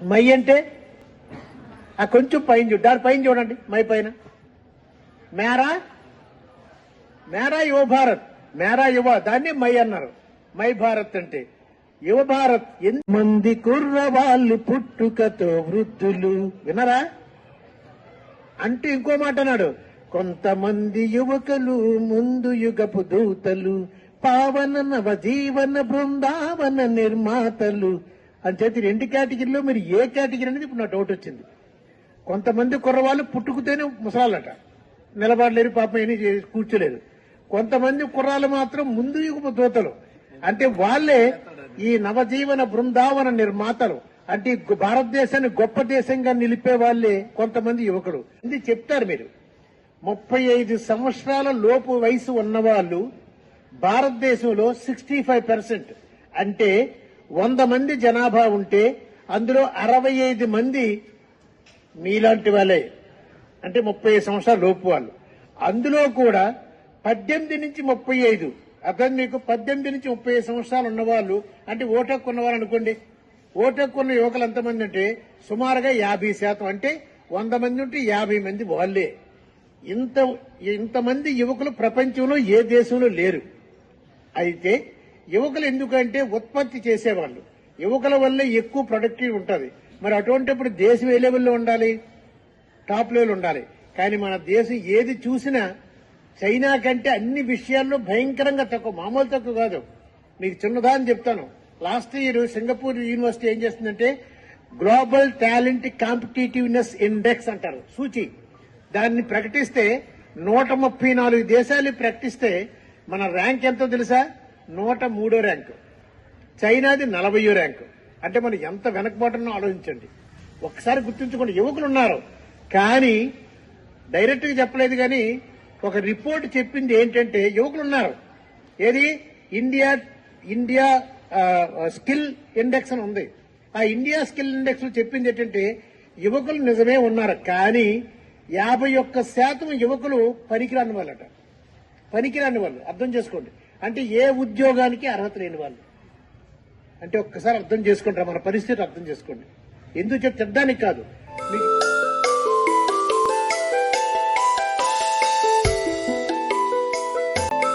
My అంటే ఆ కొంచెం పైన దాని పైన చూడండి, మై పైన మేరా మేరా యువ భారత్, మేరా యువ, దాన్ని మై అన్నారు. మై భారత్ అంటే యువ భారత్. మంది కుర్రవాళ్ళు పుట్టుకతో వృద్ధులు, వినరా అంటే ఇంకో మాట అన్నాడు, కొంతమంది యువకులు ముందు యుగపు దూతలు, పావన నవ జీవన బృందావన నిర్మాతలు అని చెప్పి 2 కేటగిరీలో మీరు ఏ కేటగిరీ అనేది ఇప్పుడు నా డౌట్ వచ్చింది. కొంతమంది కుర్రవాళ్ళు పుట్టుకుతేనే ముసలాళ్ళట, నిలబడలేరు, పాపం ఏమీ కూర్చోలేరు. కొంతమంది కుర్రాళ్ళు మాత్రం ముందు యుగపు దూతలు, అంటే వాళ్ళే ఈ నవజీవన బృందావన నిర్మాతలు, అంటే భారతదేశాన్ని గొప్ప దేశంగా నిలిపే వాళ్ళే కొంతమంది యువకుడు. ఇది చెప్తారు మీరు. 35 సంవత్సరాల లోపు వయసు ఉన్నవాళ్ళు భారతదేశంలో 65%, అంటే 100 మంది జనాభా ఉంటే అందులో 65 మంది మీలాంటి వాళ్ళే, అంటే 35 సంవత్సరాల లోపు వాళ్ళు. అందులో కూడా 18 నుంచి 35, అర్థం మీకు, 18 నుంచి 35 సంవత్సరాలు ఉన్నవాళ్ళు, అంటే ఓటు హక్కు ఉన్నవాళ్ళు అనుకోండి. ఓటు హక్కు ఉన్న యువకులు ఎంతమంది అంటే సుమారుగా 50%, అంటే 100 మంది ఉంటే 50 మంది వాళ్ళే. ఇంతమంది యువకులు ప్రపంచంలో ఏ దేశంలో లేరు. అయితే యువకులు ఎందుకంటే ఉత్పత్తి చేసేవాళ్ళు, యువకుల వల్లే ఎక్కువ ప్రొడక్టివ్ ఉంటుంది. మరి అటువంటిప్పుడు దేశం ఏ లెవెల్లో ఉండాలి? టాప్ లెవెల్ ఉండాలి. కానీ మన దేశం ఏది చూసినా చైనా కంటే అన్ని విషయాల్లో భయంకరంగా తక్కువ, మామూలు తక్కువ కాదు. మీకు చిన్నదా అని చెప్తాను. లాస్ట్ ఇయర్ సింగపూర్ యూనివర్సిటీ ఏం చేస్తుందంటే గ్లోబల్ టాలెంట్ కాంపిటేటివ్నెస్ ఇండెక్స్ అంటారు, సూచి. దాన్ని ప్రకటిస్తే 134 దేశాలు ప్రకటిస్తే మన ర్యాంక్ ఎంతో తెలుసా? 103వ ర్యాంకు. చైనాది 40వ ర్యాంకు. అంటే మనం ఎంత వెనకబాటునో ఆలోచించండి. ఒక్కసారి గుర్తుంచుకోండి, యువకులు ఉన్నారు. కానీ డైరెక్ట్ గా చెప్పలేదు, కానీ ఒక రిపోర్ట్ చెప్పింది ఏంటంటే యువకులు ఉన్నారు. ఏది? ఇండియా స్కిల్ ఇండెక్స్ అని ఉంది. ఆ ఇండియా స్కిల్ ఇండెక్స్ లో చెప్పింది ఏంటంటే యువకులు నిజమే ఉన్నారు, కానీ 51% యువకులు పనికిరాని వాళ్ళట. పనికిరాని వాళ్ళు, అర్థం చేసుకోండి. అంటే ఏ ఉద్యోగానికి అర్హత లేని వాళ్ళు. అంటే ఒక్కసారి అర్థం చేసుకుంటారా మన పరిస్థితి? అర్థం చేసుకోండి. ఎందుకు చెప్తానికి కాదు మీకు.